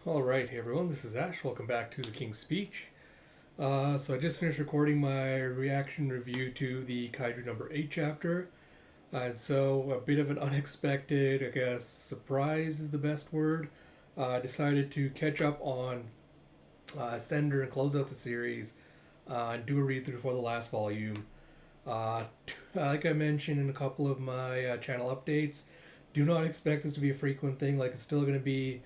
Alright, hey everyone, this is Ash. Welcome back to The King's Speech. So I just finished recording my reaction review to the Kaiju number 8 chapter. And so a bit of an unexpected, I guess, surprise is the best word. I decided to catch up on Ascender and close out the series and do a read through for the last volume. Uh, like I mentioned in a couple of my channel updates, do not expect this to be a frequent thing. Like, it's still going to be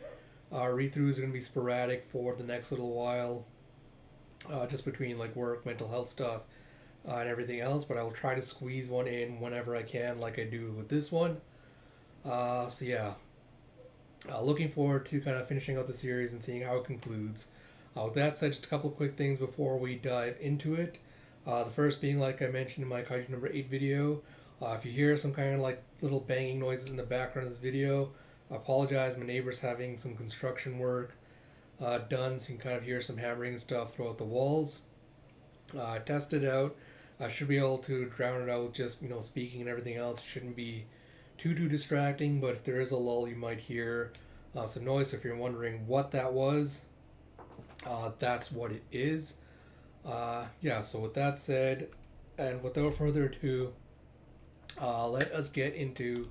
read throughs are going to be sporadic for the next little while, just between like work, mental health stuff, and everything else. But I will try to squeeze one in whenever I can, like I do with this one. So yeah, looking forward to kind of finishing out the series and seeing how it concludes. With that said, just a couple of quick things before we dive into it. The first being, like I mentioned in my Kaiju number 8 video, if you hear some kind of like little banging noises in the background of this video, I apologize. My neighbor's having some construction work done, so you can kind of hear some hammering and stuff throughout the walls. I tested it out. I should be able to drown it out with just speaking and everything else. It shouldn't be too distracting, but if there is a lull, you might hear some noise. So if you're wondering what that was, that's what it is. Yeah. So with that said, and without further ado, let us get into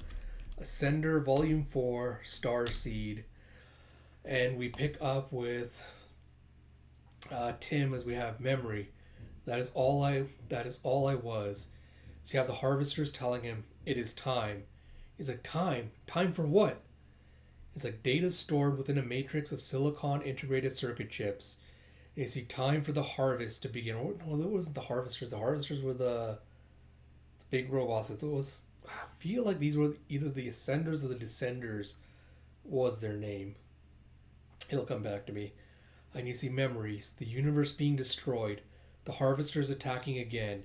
Ascender Volume 4, Star Seed. And we pick up with Tim as we have memory. That is all I was. So you have the harvesters telling him it is time. He's like, time? Time for what? It's like data stored within a matrix of silicon integrated circuit chips. And you see time for the harvest to begin. No, it wasn't the harvesters. The harvesters were the big robots. It was, I feel like these were either the Ascenders or the Descenders was their name. It'll come back to me. And you see memories, the universe being destroyed, the harvesters attacking again.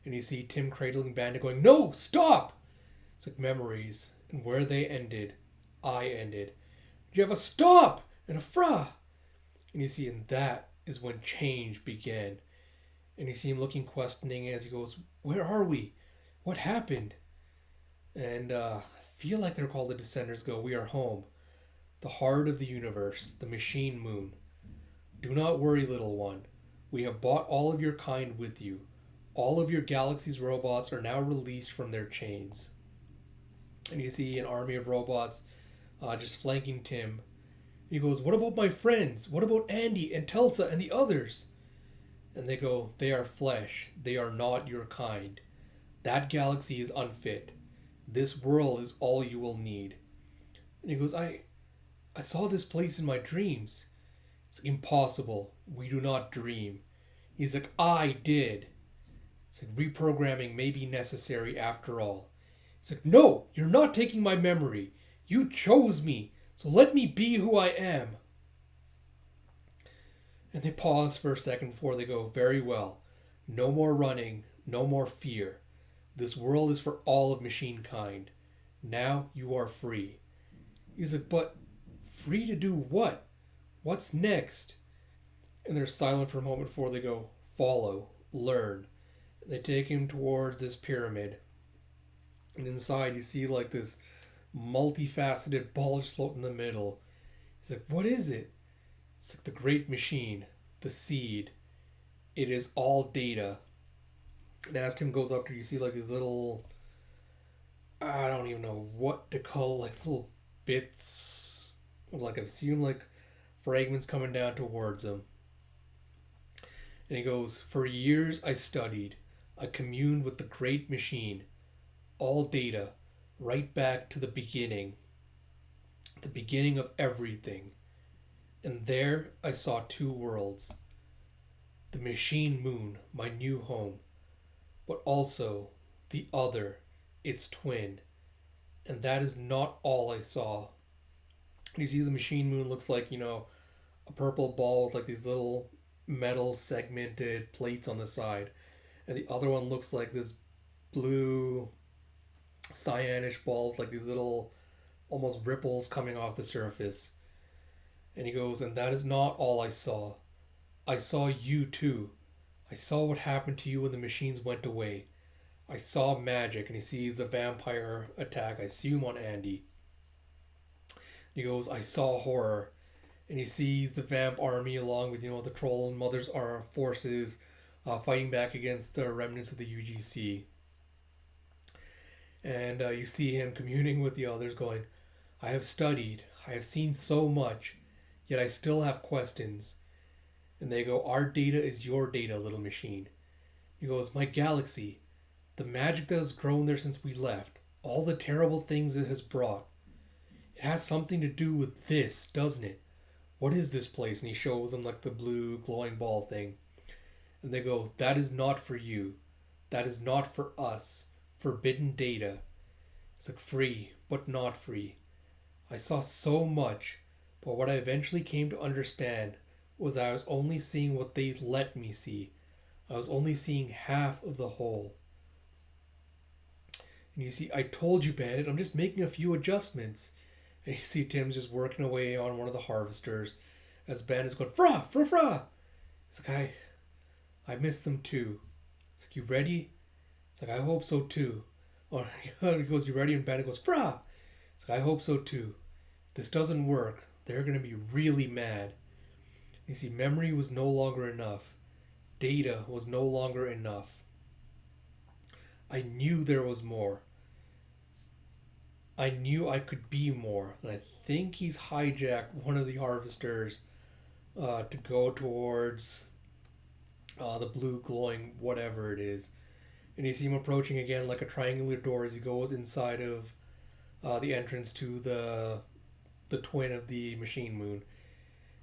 And you see Tim cradling Bandit going, no, stop! It's like memories. And where they ended, I ended. You have a stop and a fra. And you see, and that is when change began. And you see him looking questioning as he goes, where are we? What happened? And I feel like they're called the Descenders go, we are home. The heart of the universe, the machine moon. Do not worry, little one. We have brought all of your kind with you. All of your galaxy's robots are now released from their chains. And you see an army of robots just flanking Tim. He goes, what about my friends? What about Andy and Telsa and the others? And they go, they are flesh. They are not your kind. That galaxy is unfit. This world is all you will need. And he goes, I saw this place in my dreams. It's like, impossible. We do not dream. He's like, I did. It's like, reprogramming may be necessary after all. He's like, no, you're not taking my memory. You chose me, so let me be who I am. And they pause for a second before they go, very well. No more running, no more fear. This world is for all of machine kind. Now you are free. He's like, but free to do what? What's next? And they're silent for a moment before they go, follow, learn. They take him towards this pyramid. And inside you see like this multifaceted ball just floating in the middle. He's like, what is it? It's like the great machine, the seed. It is all data. And as Tim goes up to, you see like these little, I don't even know what to call, like little bits, like I've seen like fragments coming down towards him. And he goes, for years I studied, I communed with the great machine, all data, right back to the beginning of everything. And there I saw two worlds, the machine moon, my new home, but also the other, its twin. And that is not all I saw. You see the machine moon looks like, a purple ball with like these little metal segmented plates on the side. And the other one looks like this blue cyanish ball with like these little almost ripples coming off the surface. And he goes, and that is not all I saw. I saw you too. I saw what happened to you when the machines went away. I saw magic, and he sees the vampire attack, I assume on Andy. He goes, I saw horror. And he sees the vamp army along with, the troll and mother's forces fighting back against the remnants of the UGC. And you see him communing with the others, going, I have studied, I have seen so much, yet I still have questions. And they go, our data is your data, little machine. He goes, my galaxy, the magic that has grown there since we left, all the terrible things it has brought. It has something to do with this, doesn't it? What is this place? And he shows them like the blue glowing ball thing. And they go, that is not for you. That is not for us. Forbidden data. It's like free, but not free. I saw so much, but what I eventually came to understand was I was only seeing what they let me see. I was only seeing half of the whole. And you see, I told you, Bandit, I'm just making a few adjustments. And you see Tim's just working away on one of the harvesters as Bandit's going, fra, fra, fra. He's like, I miss them too. It's like, you ready? It's like, I hope so too. Or he goes, you ready? And Bandit goes, fra. It's like, I hope so too. If this doesn't work, they're going to be really mad. You see, memory was no longer enough. Data was no longer enough. I knew there was more. I knew I could be more. And I think he's hijacked one of the harvesters to go towards the blue glowing whatever it is. And you see him approaching again like a triangular door as he goes inside of the entrance to the twin of the machine moon.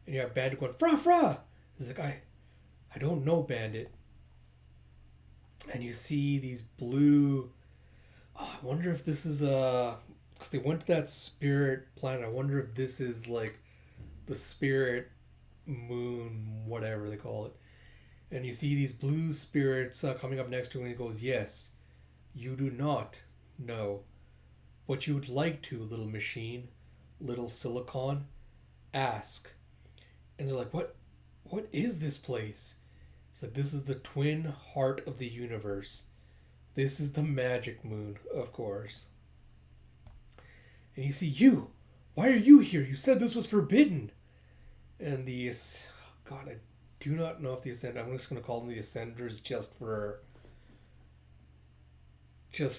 And you have Bandit going, fra, fra! He's like, I don't know, Bandit. And you see these blue... I wonder if this is because they went to that spirit planet. I wonder if this is like the spirit moon, whatever they call it. And you see these blue spirits coming up next to him, and he goes, yes, you do not know. But you would like to, little machine, little silicon. Ask. And they're like, what is this place? It's like, this is the twin heart of the universe. This is the magic moon, of course. And you see, why are you here? You said this was forbidden. And God, I do not know if the Ascend, I'm just going to call them the Ascenders just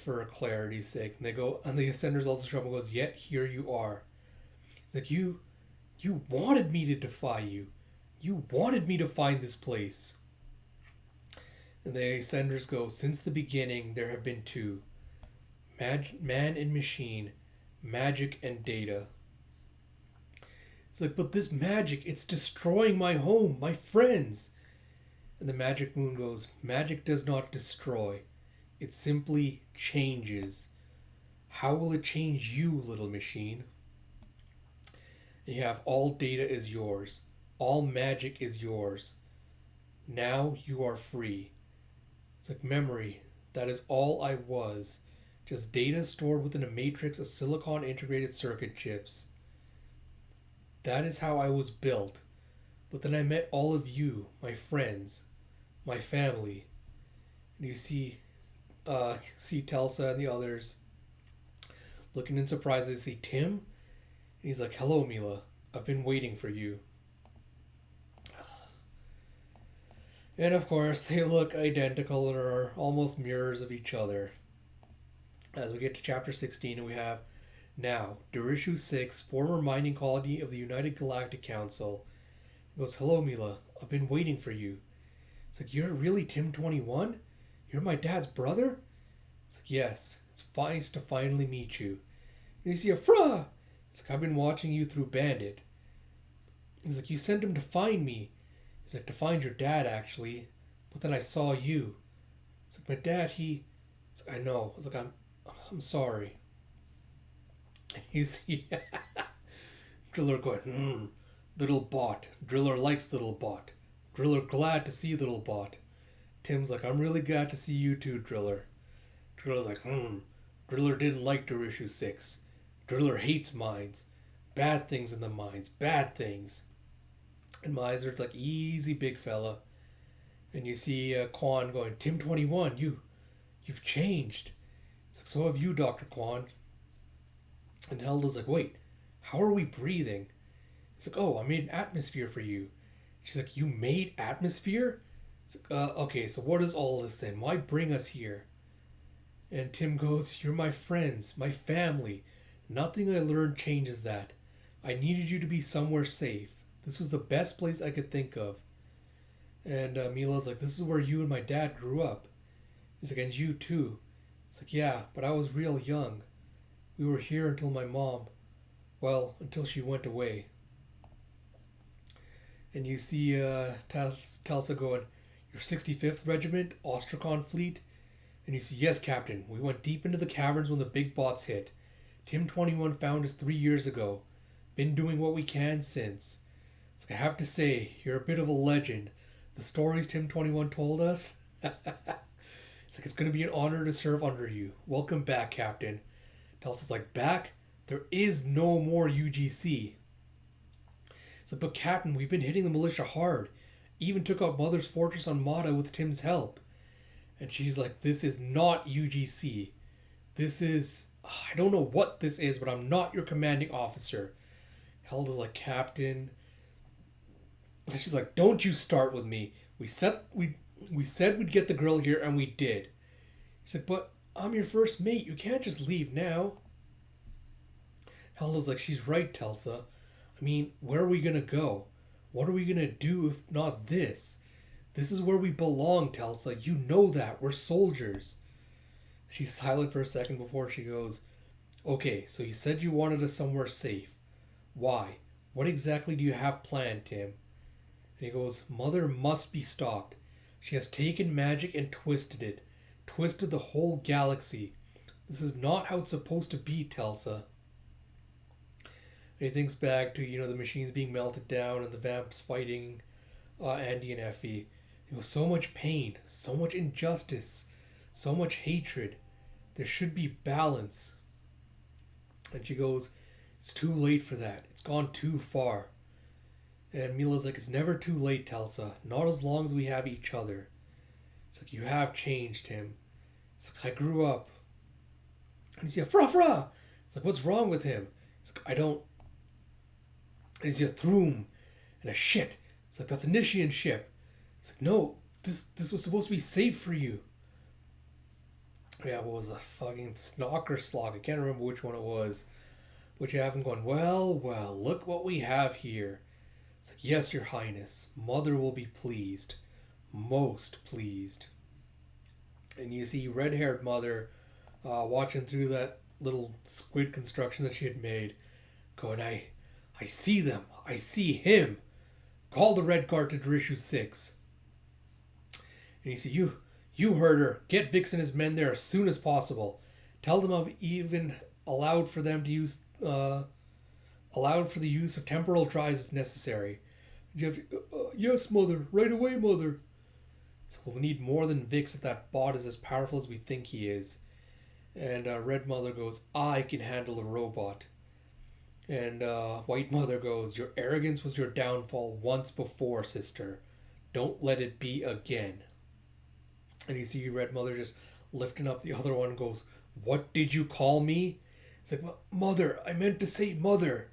for clarity's sake. And they go, and the Ascenders also show up and goes, yet here you are. It's like, you wanted me to defy you. You wanted me to find this place. And the Ascenders go, since the beginning, there have been two. Man and machine. Magic and data. It's like, but this magic, it's destroying my home, my friends. And the magic moon goes, magic does not destroy. It simply changes. How will it change you, little machine? And you have all data is yours. All magic is yours. Now you are free. It's like memory. That is all I was. Just data stored within a matrix of silicon integrated circuit chips. That is how I was built. But then I met all of you, my friends, my family. And you see Telsa and the others looking in surprise. They see Tim. And he's like, hello, Mila. I've been waiting for you. And of course, they look identical and are almost mirrors of each other. As we get to chapter 16, and we have now, Durishu 6, former mining colony of the United Galactic Council. He goes, hello, Mila. I've been waiting for you. It's like, you're really Tim 21? You're my dad's brother? It's like, yes. It's nice to finally meet you. And you see a Fra! It's like, I've been watching you through Bandit. He's like, you sent him to find me. He's like, to find your dad, actually. But then I saw you. It's like, my dad, It's like, I know. It's like, I'm sorry. And you see Driller going, little bot. Driller likes little bot. Driller glad to see little bot. Tim's like, I'm really glad to see you too, Driller. Driller's like, Driller didn't like Durishu 6. Driller hates mines. Bad things in the mines. Bad things. And Miser's like, easy, big fella. And you see Quan going, Tim 21, you've changed. It's like, so have you, Dr. Quan. And Helda's like, wait, how are we breathing? He's like, oh, I made an atmosphere for you. She's like, you made atmosphere? It's like, okay, so what is all this then? Why bring us here? And Tim goes, you're my friends, my family. Nothing I learned changes that. I needed you to be somewhere safe. This was the best place I could think of. And Mila's like, this is where you and my dad grew up. He's like, and you too. It's like, yeah, but I was real young. We were here until my mom, well, until she went away. And you see Telsa going, your 65th Regiment, Ostrakhan Fleet? And you see, yes, Captain, we went deep into the caverns when the big bots hit. Tim 21 found us 3 years ago. Been doing what we can since. It's like, I have to say, you're a bit of a legend. The stories Tim 21 told us. It's like, it's going to be an honor to serve under you. Welcome back, Captain. Telsa's like, back? There is no more UGC. It's like, but Captain, we've been hitting the militia hard. Even took out Mother's Fortress on Mata with Tim's help. And she's like, this is not UGC. This is... I don't know what this is, but I'm not your commanding officer. Helda's like, Captain. And she's like, don't you start with me. We said we'd get the girl here, and we did. He's like, but I'm your first mate. You can't just leave now. Helda's like, she's right, Telsa. I mean, where are we going to go? What are we going to do if not this? This is where we belong, Telsa. You know that. We're soldiers. She's silent for a second before she goes, okay, so you said you wanted us somewhere safe. Why? What exactly do you have planned, Tim? And he goes, Mother must be stopped. She has taken magic and twisted it. Twisted the whole galaxy. This is not how it's supposed to be, Telsa. And he thinks back to, the machines being melted down and the vamps fighting Andy and Effie. It was so much pain, so much injustice, so much hatred. There should be balance. And she goes, it's too late for that. It's gone too far. And Mila's like, it's never too late, Telsa. Not as long as we have each other. It's like, you have changed him. It's like, I grew up. And he's like, fra. It's like, what's wrong with him? It's like, I don't. And he's a throom and a shit. It's like, that's a Nishian ship. It's like, no, this was supposed to be safe for you. Yeah, what was the fucking Snock or Slog? I can't remember which one it was. But you have him going, well, look what we have here. It's like, yes, your highness. Mother will be pleased. Most pleased. And you see red-haired Mother watching through that little squid construction that she had made. Going, I see them. I see him. Call the Red Guard to Darishu 6. And you see, you heard her. Get Vix and his men there as soon as possible. Tell them I've even allowed for them to use... allowed for the use of temporal drives if necessary. Yes, Mother. Right away, Mother. So we'll need more than Vix if that bot is as powerful as we think he is. And Red Mother goes, I can handle a robot. And White Mother goes, your arrogance was your downfall once before, sister. Don't let it be again. And you see Red Mother just lifting up the other one and goes, what did you call me? It's like, well, Mother, I meant to say Mother.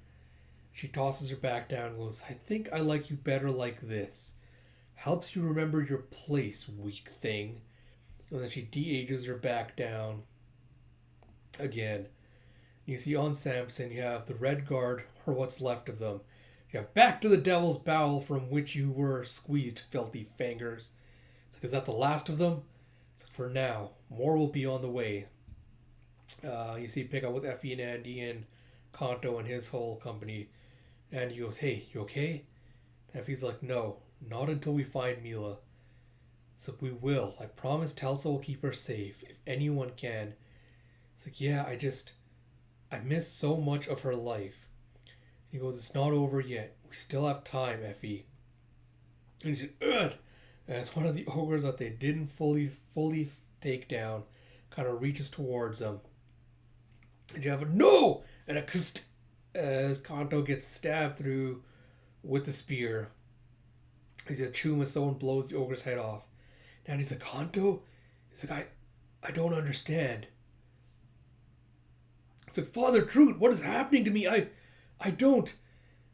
She tosses her back down and goes, I think I like you better like this. Helps you remember your place, weak thing. And then she de-ages her back down again. You see on Samson, you have the Red Guard, or what's left of them. You have back to the devil's bowel from which you were squeezed, filthy fangers. It's like, is that the last of them? It's like, for now, more will be on the way. You see pick up with Effie and Andy and Kanto and his whole company. And he goes, hey, you okay? Effie's like, no, not until we find Mila. So we will. I promise Telsa will keep her safe, if anyone can. It's like, yeah, I miss so much of her life. He goes, it's not over yet. We still have time, Effie. And he said, ugh! As one of the ogres that they didn't fully take down kind of reaches towards them. And you have a no! And as Kanto gets stabbed through with the spear. He's a Chumaso and blows the ogre's head off. And he's like, Kanto? He's like, I don't understand. It's like, Father Trute, what is happening to me? I don't.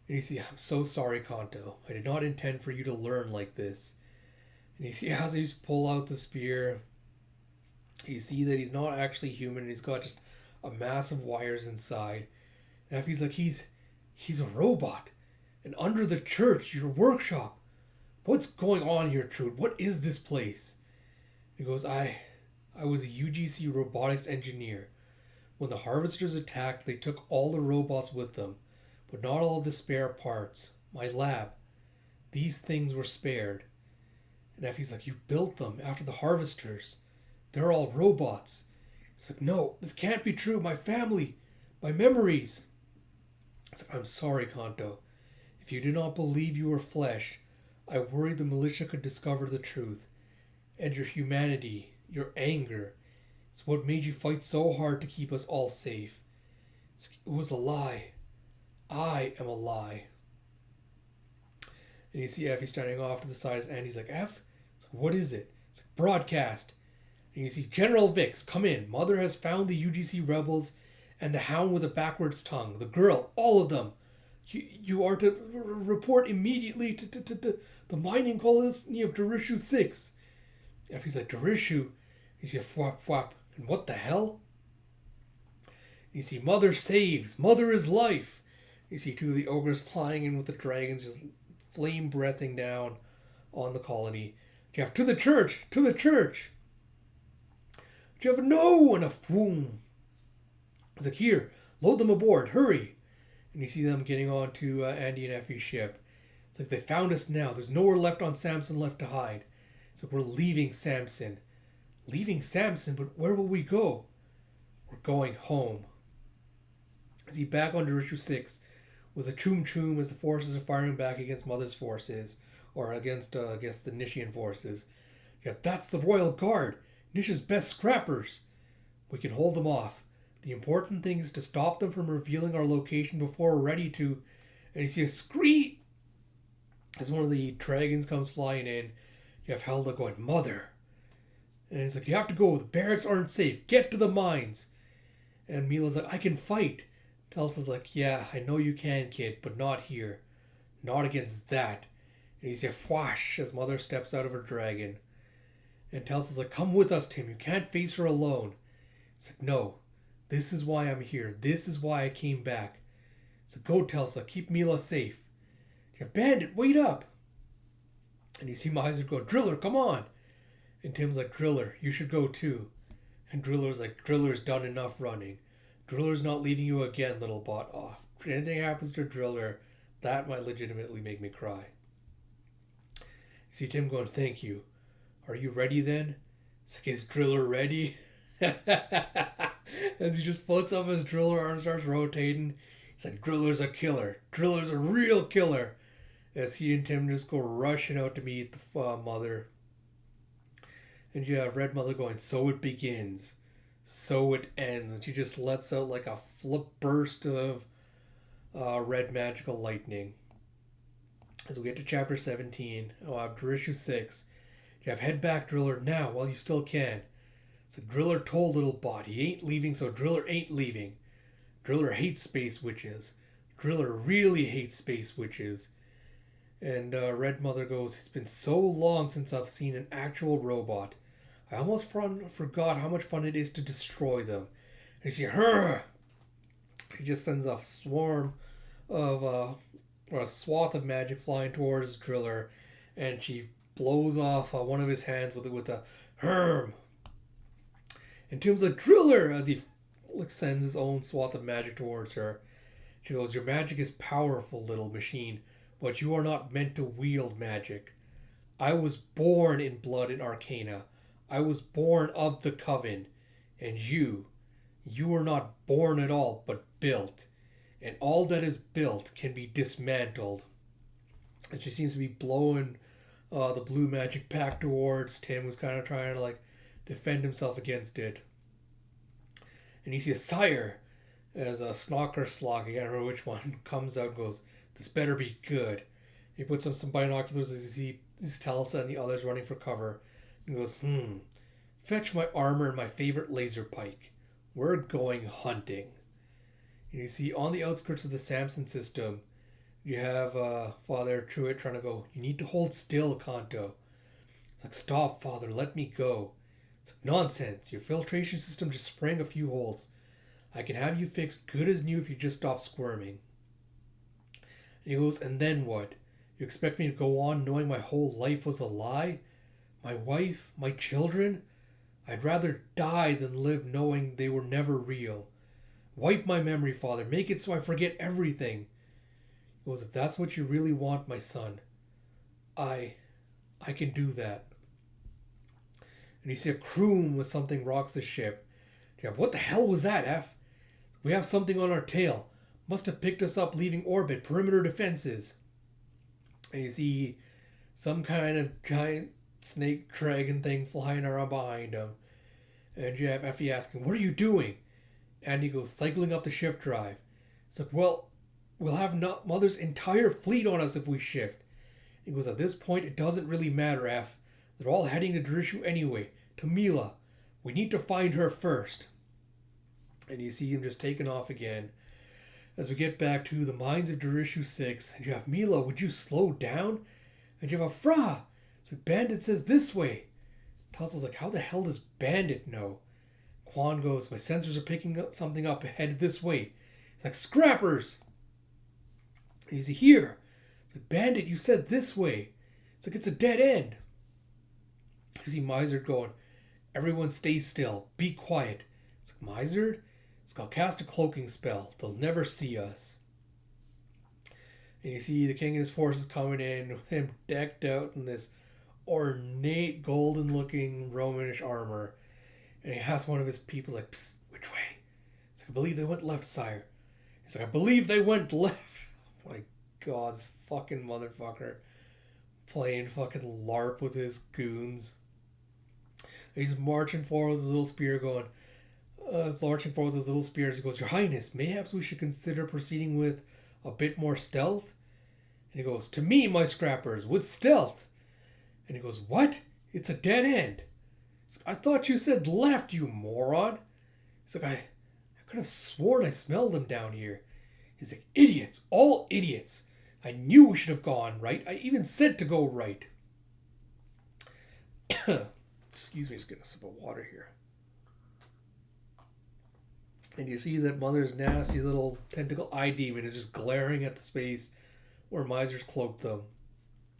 And you see, I'm so sorry, Kanto. I did not intend for you to learn like this. And you see, as he's pull out the spear, you see that he's not actually human. And he's got just a mass of wires inside. And Effie's like, he's a robot. And under the church, your workshop. What's going on here, Trude? What is this place? He goes, I was a UGC robotics engineer. When the harvesters attacked, they took all the robots with them, but not all of the spare parts. My lab. These things were spared. And Effie's like, you built them after the harvesters. They're all robots. He's like, no, this can't be true. My family, my memories. It's like, I'm sorry, Kanto. If you do not believe you were flesh, I worried the militia could discover the truth. And your humanity, your anger, it's what made you fight so hard to keep us all safe. It was a lie. I am a lie. And you see Effie standing off to the side, and he's like, F? It's like, what is it? It's like, broadcast. And you see General Vix, come in. Mother has found the UGC rebels and the hound with a backwards tongue. The girl, all of them. You are to report immediately to the mining colony of Darishu 6. Effie's like, Darishu? You see a fwap fwap. And what the hell? You see Mother saves. Mother is life. You see two of the ogres flying in with the dragons, just flame breathing down on the colony. Jeff, to the church! To the church! Jeff, no! And a boom. It's like, here, load them aboard, hurry! And you see them getting onto Andy and Effie's ship. It's like, they found us now. There's nowhere left on Samson left to hide. It's like, we're leaving Samson. Leaving Samson? But where will we go? We're going home. Is he back on Darishu 6 with a choom choom as the forces are firing back against Mother's forces, or against the Nishian forces. Yeah, that's the Royal Guard, Nisha's best scrappers. We can hold them off. The important thing is to stop them from revealing our location before we're ready to. And you see a scream as one of the dragons comes flying in. You have Helda going, Mother. And he's like, you have to go. The barracks aren't safe. Get to the mines. And Mila's like, I can fight. Telsa's like, yeah, I know you can, kid, but not here. Not against that. And he's like, fwash, as Mother steps out of her dragon. And Telsa's like, come with us, Tim. You can't face her alone. He's like, no. This is why I'm here. This is why I came back. So go, Telsa. Keep Mila safe. Bandit, wait up. And you see Miser go, Driller, come on. And Tim's like, Driller, you should go too. And Driller's like, Driller's done enough running. Driller's not leaving you again, little bot off. If anything happens to Driller, that might legitimately make me cry. You see Tim going, thank you. Are you ready then? It's like, is Driller ready? As he just floats up his Driller arm, starts rotating. He's like, Driller's a killer. Driller's a real killer. As he and Tim just go rushing out to meet the Mother. And you have Red Mother going, so it begins. So it ends. And she just lets out like a flip burst of red magical lightning. As we get to chapter 17, Darishu 6. You have head back, Driller, now while you still can. So Driller told little bot he ain't leaving, so Driller ain't leaving. Driller hates space witches. Driller really hates space witches. And Red Mother goes, it's been so long since I've seen an actual robot. I almost forgot how much fun it is to destroy them. And you see her. He just sends a swarm of, or a swath of magic flying towards Driller. And she blows off one of his hands with a herm. And Tim's like, Driller, as he sends his own swath of magic towards her. She goes, your magic is powerful, little machine, but you are not meant to wield magic. I was born in blood and arcana. I was born of the coven. And you are not born at all, but built. And all that is built can be dismantled. And she seems to be blowing the blue magic back towards Tim, who's kind of trying to defend himself against it. And you see a sire as a Snocker Slog, I can't remember which one, comes out and goes, this better be good. He puts on some binoculars as he sees Telsa and the others running for cover. And goes, fetch my armor and my favorite laser pike. We're going hunting. And you see on the outskirts of the Samson system, You have Father Truitt trying to go, you need to hold still, Kanto. It's like, stop, Father, let me go. It's like, nonsense. Your filtration system just sprang a few holes. I can have you fixed good as new if you just stop squirming. And he goes, and then what? You expect me to go on knowing my whole life was a lie? My wife? My children? I'd rather die than live knowing they were never real. Wipe my memory, Father. Make it so I forget everything. He goes, if that's what you really want, my son, I can do that. And you see a croon with something rocks the ship. You have, what the hell was that, F? We have something on our tail. Must have picked us up leaving orbit. Perimeter defenses. And you see some kind of giant snake dragon thing flying around behind him. And you have Effie asking, what are you doing? And he goes, cycling up the shift drive. It's like, well, we'll have Mother's entire fleet on us if we shift. He goes, at this point, it doesn't really matter, F. They're all heading to Darishu anyway, to Mila. We need to find her first. And you see him just taking off again. As we get back to the mines of Darishu 6, and you have Mila, would you slow down? And you have a Fra. It's like, Bandit says this way. Tassel's like, how the hell does Bandit know? Quan goes, my sensors are picking up something up ahead this way. It's like, scrappers. And you see here. It's like, Bandit, you said this way. It's like, it's a dead end. You see Miser going, everyone stay still. Be quiet. It's like, Miser? It's like, I'll cast a cloaking spell. They'll never see us. And you see the king and his forces coming in with him decked out in this ornate golden looking Romanish armor. And he asks one of his people, like, psst, which way? He's like, I believe they went left, sire. He's like, I believe they went left. Oh my God, this fucking motherfucker playing fucking LARP with his goons. And he's marching forward with his little spear going, marching forward with his little spear. He goes, Your Highness, mayhaps we should consider proceeding with a bit more stealth? And he goes, to me, my scrappers, with stealth. And he goes, what? It's a dead end. I thought you said left, you moron. He's like, I could have sworn I smelled them down here. He's like, idiots, all idiots. I knew we should have gone right. I even said to go right. Excuse me, just get a sip of water here. And you see that Mother's nasty little tentacle eye demon is just glaring at the space where Miser's cloaked them.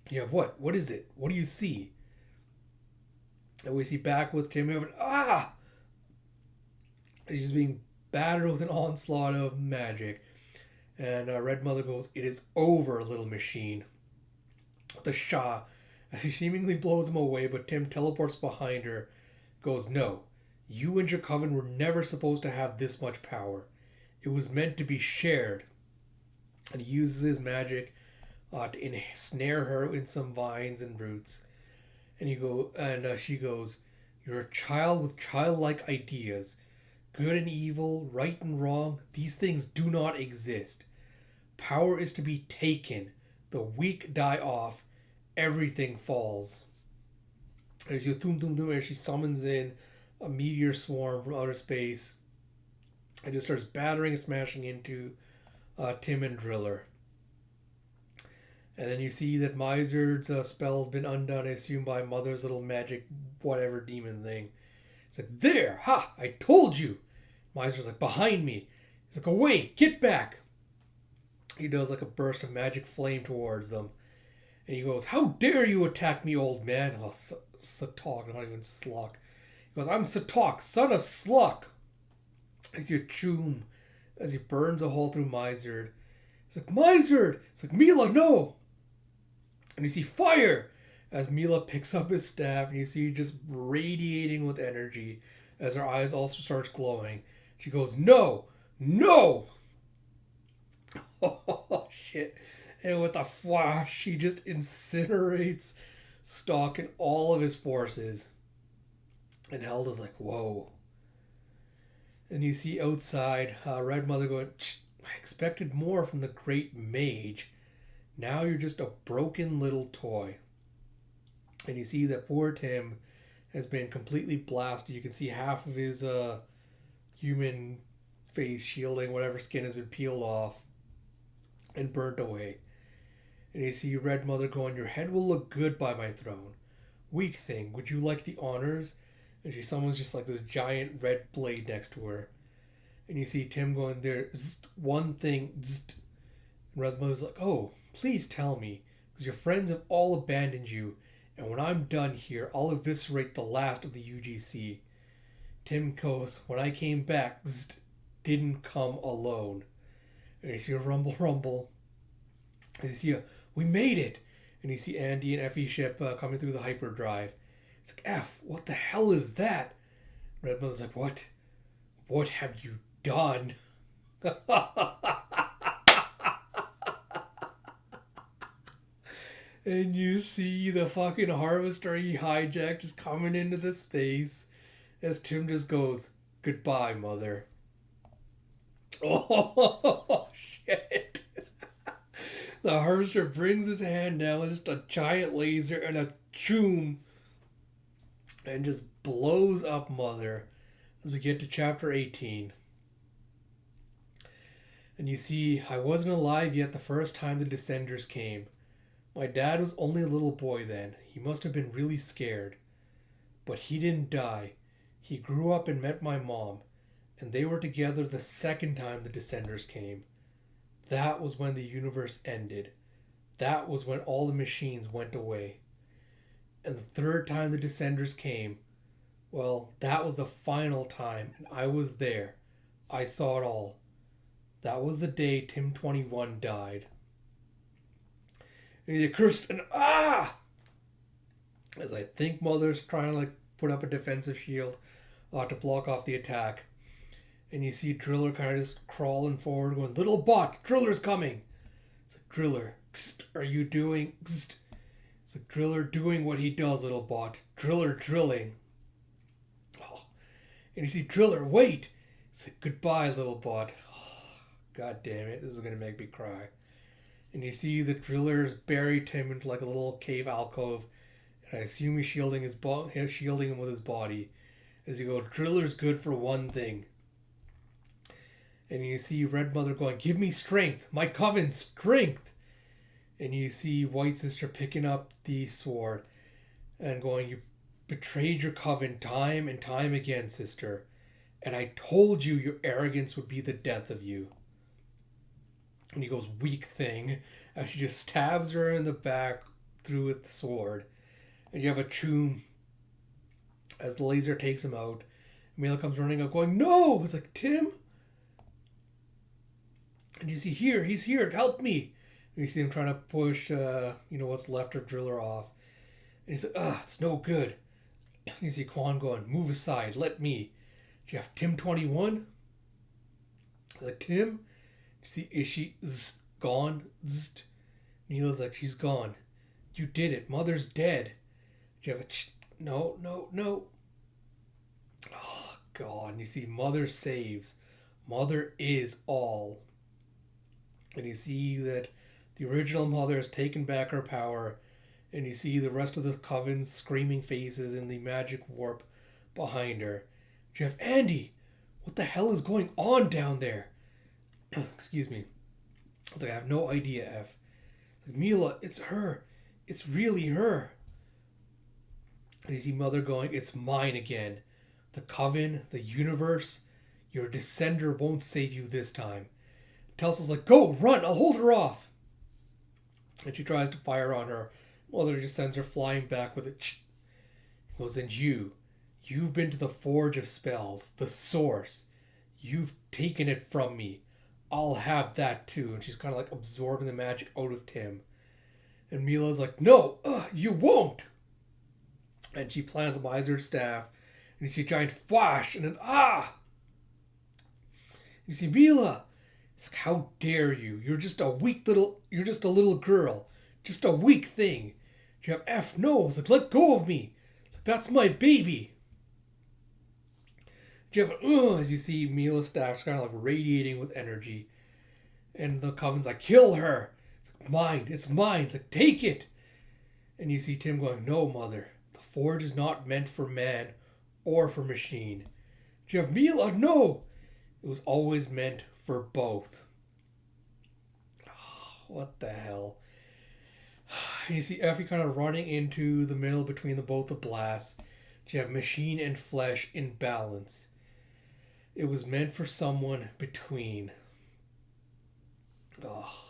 You have what? What is it? What do you see? And we see back with Tim having, he's just being battered with an onslaught of magic. And Red Mother goes, it is over, little machine. The Shah, as he seemingly blows him away, but Tim teleports behind her, goes, no, you and your coven were never supposed to have this much power. It was meant to be shared. And he uses his magic to ensnare her in some vines and roots. And she goes, you're a child with childlike ideas. Good and evil, right and wrong, these things do not exist. Power is to be taken. The weak die off. Everything falls. And she goes, thum, thum, thum, and she summons in a meteor swarm from outer space. And just starts battering and smashing into Tim and Driller. And then you see that Miser's spell has been undone, I assume, by Mother's little magic whatever demon thing. It's like, there! Ha! I told you! Miser's like, behind me! He's like, away! Get back! He does like a burst of magic flame towards them. And he goes, how dare you attack me, old man? Oh, Satok, not even Sluck. He goes, I'm Satok, son of Sluck! I see a choom as he burns a hole through Miser. He's like, Miser! It's like, Mila, no! And you see fire as Mila picks up his staff, and you see just radiating with energy as her eyes also starts glowing. She goes, no! No! Oh, shit. And with a flash, she just incinerates Stalk and all of his forces. And Helda's like, whoa. And you see outside, Red Mother going, I expected more from the great mage. Now you're just a broken little toy. And you see that poor Tim has been completely blasted. You can see half of his human face shielding, whatever skin has been peeled off and burnt away. And you see Red Mother going, your head will look good by my throne. Weak thing, would you like the honors? And she summons just like this giant red blade next to her. And you see Tim going there, one thing, and Red Mother's like, oh, please tell me, because your friends have all abandoned you, and when I'm done here, I'll eviscerate the last of the UGC. Tim goes, when I came back, didn't come alone. And you see a rumble, rumble. And you see we made it. And you see Andy and Effie's ship coming through the hyperdrive. It's like, F, what the hell is that? Red Mother's like, what? What have you done? And you see the fucking harvester he hijacked just coming into the space as Tim just goes, goodbye, Mother. Oh, shit. The harvester brings his hand down with just a giant laser and a choom and just blows up Mother as we get to chapter 18. And you see, I wasn't alive yet the first time the Descenders came. My dad was only a little boy then. He must have been really scared. But he didn't die. He grew up and met my mom, and they were together the second time the Descenders came. That was when the universe ended. That was when all the machines went away. And the third time the Descenders came, well, that was the final time, and I was there. I saw it all. That was the day Tim 21 died. And he cursed and as I think Mother's trying to put up a defensive shield to block off the attack. And you see Driller kind of just crawling forward going, little bot, Driller's coming. It's like, Driller, are you doing? It's like, Driller doing what he does, little bot. Driller drilling. Oh. And you see Driller, wait. It's like, goodbye, little bot. Oh, God damn it, this is going to make me cry. And you see the Drillers bury Tim into a little cave alcove. And I assume he's shielding him with his body. As you go, Driller's good for one thing. And you see Red Mother going, give me strength, my coven, strength. And you see White Sister picking up the sword and going, you betrayed your coven time and time again, sister. And I told you your arrogance would be the death of you. And he goes, weak thing, as she just stabs her in the back through with the sword. And you have a choom as the laser takes him out. Mila comes running up going, no! It's like, Tim? And you see he's here, help me. And you see him trying to push, what's left of Driller off. And he's like, it's no good. And you see Quan going, move aside, let me. Do you have Tim 21? Like, Tim? You see, is she gone? Neela's like, she's gone. You did it. Mother's dead. Do you have no. Oh, God. And you see Mother saves. Mother is all. And you see that the original Mother has taken back her power. And you see the rest of the Coven's screaming faces in the magic warp behind her. Do you have Andy? What the hell is going on down there? Excuse me. It's like, I have no idea, F. It's like, Mila, it's her. It's really her. And you see Mother going, it's mine again. The Coven, the universe, your Descender won't save you this time. Telsa's like, go, run, I'll hold her off. And she tries to fire on her. Mother just sends her flying back with it. He goes, and you've been to the Forge of Spells, the source. You've taken it from me. I'll have that too. And she's kind of absorbing the magic out of Tim. And Mila's like, no, you won't. And she plants a miser's staff. And you see a giant flash and an You see Mila. It's like, how dare you? You're just a little girl. Just a weak thing. You have F. No. It's like, let go of me. It's like, that's my baby. You have as you see Mila's staff's kind of radiating with energy. And the Coven's like, kill her. It's like, mine. It's mine. It's like, take it. And you see Tim going, no, Mother. The Forge is not meant for man or for machine. You have Mila. No. It was always meant for both. Oh, what the hell? You see Effie kind of running into the middle between both the blasts. You have machine and flesh in balance. It was meant for someone between. Oh.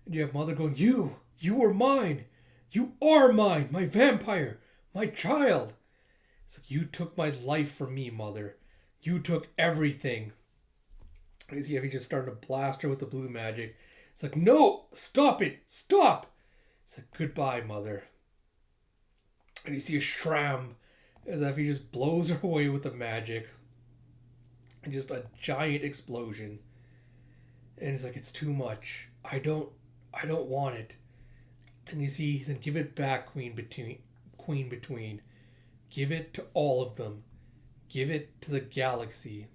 And you have Mother going, you are mine. You are mine, my vampire, my child. It's like, you took my life from me, Mother. You took everything. And you see Effie just starting to blast her with the blue magic. It's like, no, stop it, stop. It's like, goodbye, Mother. And you see a shram as Effie just blows her away with the magic. And just a giant explosion. And it's like, it's too much. I don't want it. And you see, then give it back, Queen Between. Give it to all of them. Give it to the galaxy.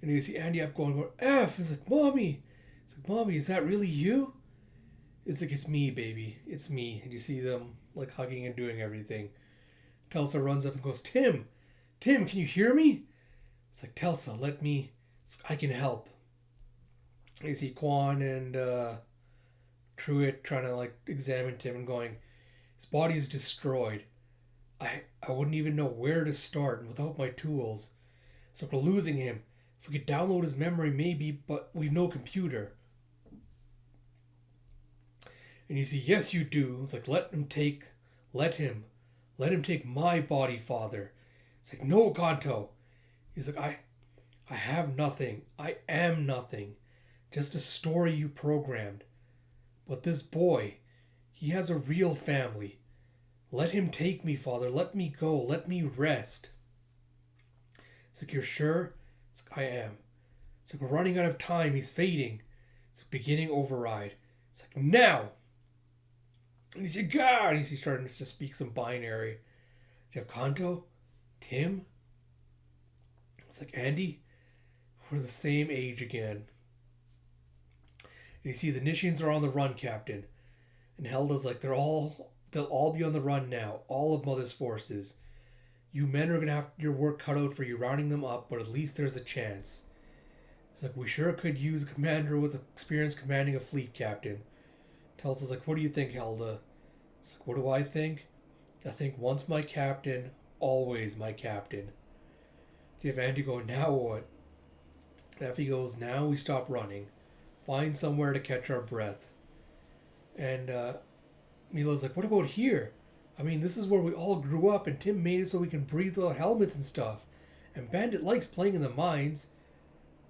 And you see Andy up going, F. It's like, Mommy. It's like, Mommy, is that really you? It's like, it's me, baby. It's me. And you see them like hugging and doing everything. Telsa runs up and goes, Tim, can you hear me? It's like, Telsa, let me. I can help. And you see Quan and Truitt trying to like examine Tim and going, his body is destroyed. I wouldn't even know where to start without my tools. So we're losing him. If we could download his memory, maybe, but we've no computer. And you see, yes, you do. It's like, let him take my body, Father. It's like, no, Kanto. He's like, I have nothing. I am nothing. Just a story you programmed. But this boy, he has a real family. Let him take me, Father. Let me go. Let me rest. It's like, you're sure? It's like, I am. It's like, we're running out of time. He's fading. It's like, beginning override. It's like, now! And he's like, God! And he's starting to speak some binary. Do you have Kanto? Tim? It's like, Andy? We're the same age again. And you see the Nishians are on the run, Captain. And Helda's like, they'll all be on the run now. All of Mother's forces. You men are going to have your work cut out for you, rounding them up, but at least there's a chance. It's like, we sure could use a commander with experience commanding a fleet, Captain. Tells us, like, what do you think, Helda? It's like, what do I think? I think once my captain, always my captain. You have Andy go, now what? Effie goes, now we stop running. Find somewhere to catch our breath. And Mila's like, what about here? I mean, this is where we all grew up, and Tim made it so we can breathe without helmets and stuff. And Bandit likes playing in the mines.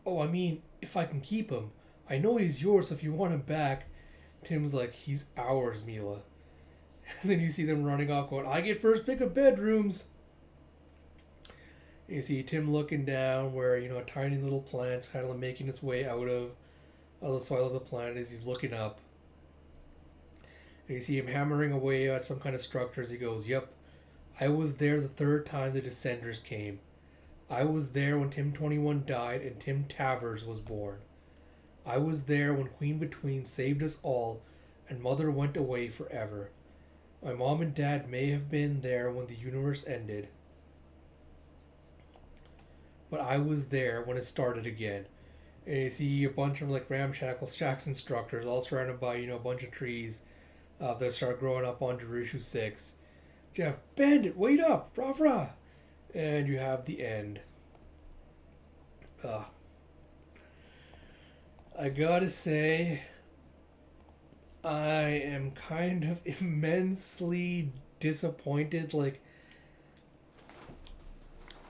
Oh, I mean, if I can keep him. I know he's yours, so if you want him back. Tim's like, he's ours, Mila. And then you see them running off going, I get first pick of bedrooms. And you see Tim looking down where, a tiny little plant's kind of making its way out of the soil of the planet as he's looking up. And you see him hammering away at some kind of structures. He goes, yep, I was there the third time the Descenders came. I was there when Tim 21 died and Tim Tavers was born. I was there when Queen Between saved us all and Mother went away forever. My mom and dad may have been there when the universe ended. But I was there when it started again. And you see a bunch of like ramshackle Jackson structures all surrounded by, a bunch of trees that start growing up on Darishu 6. You have Bandit, wait up, rah rah. And you have the end. I gotta say, I am kind of immensely disappointed. Like,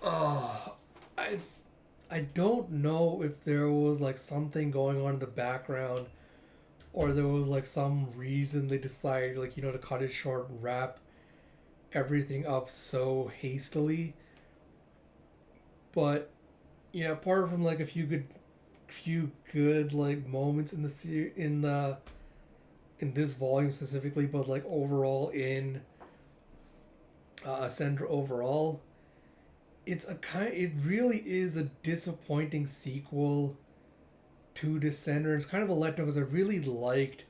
I don't know if there was like something going on in the background, or there was like some reason they decided to cut it short and wrap everything up so hastily. But yeah, apart from like a few good like moments in the in this volume specifically, but like overall in Ascender overall, it really is a disappointing sequel to Descender. It's kind of a letdown because I really liked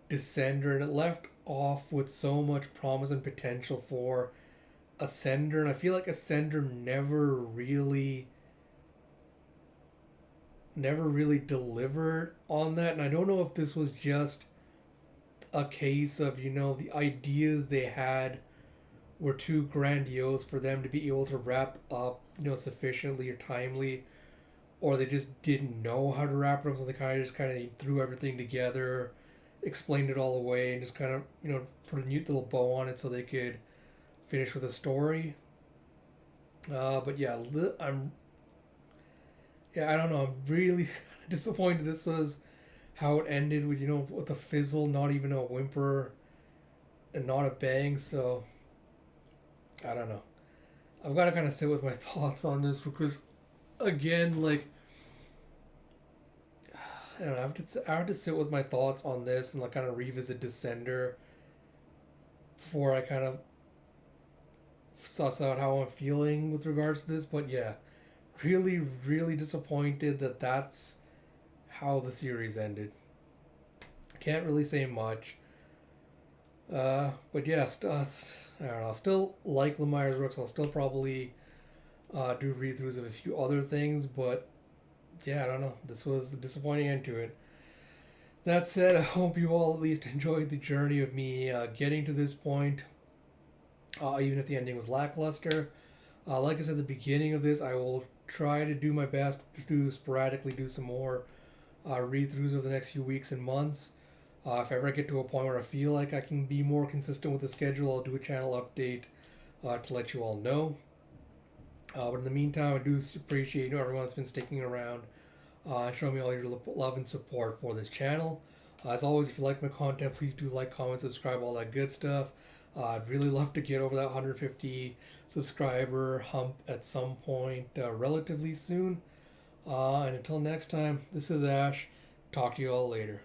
Descender and it left off with so much promise and potential for Ascender, and I feel like Ascender never really delivered on that. And I don't know if this was just a case of, the ideas they had were too grandiose for them to be able to wrap up, sufficiently or timely, or they just didn't know how to wrap it up, so they kind of threw everything together, explained it all away, and just kind of, put a neat little bow on it so they could finish with a story. But yeah, I don't know. I'm really disappointed this was how it ended with, with a fizzle, not even a whimper, and not a bang. So I don't know. I've got to kind of sit with my thoughts on this because, again, like, I don't know. I have to sit with my thoughts on this and like kind of revisit Descender before I kind of suss out how I'm feeling with regards to this. But yeah, really, really disappointed that that's how the series ended. Can't really say much. But yeah, I don't know. I'll still like Lemire's works. I'll still probably do read-throughs of a few other things, but yeah, I don't know. This was a disappointing end to it. That said, I hope you all at least enjoyed the journey of me getting to this point, even if the ending was lackluster. Like I said at the beginning of this, I will try to do my best to sporadically do some more read-throughs over the next few weeks and months. If I ever get to a point where I feel like I can be more consistent with the schedule, I'll do a channel update to let you all know. But in the meantime, I do appreciate everyone that's been sticking around and showing me all your love and support for this channel. As always, if you like my content, please do like, comment, subscribe, all that good stuff. I'd really love to get over that 150 subscriber hump at some point relatively soon. And until next time, this is Ash. Talk to you all later.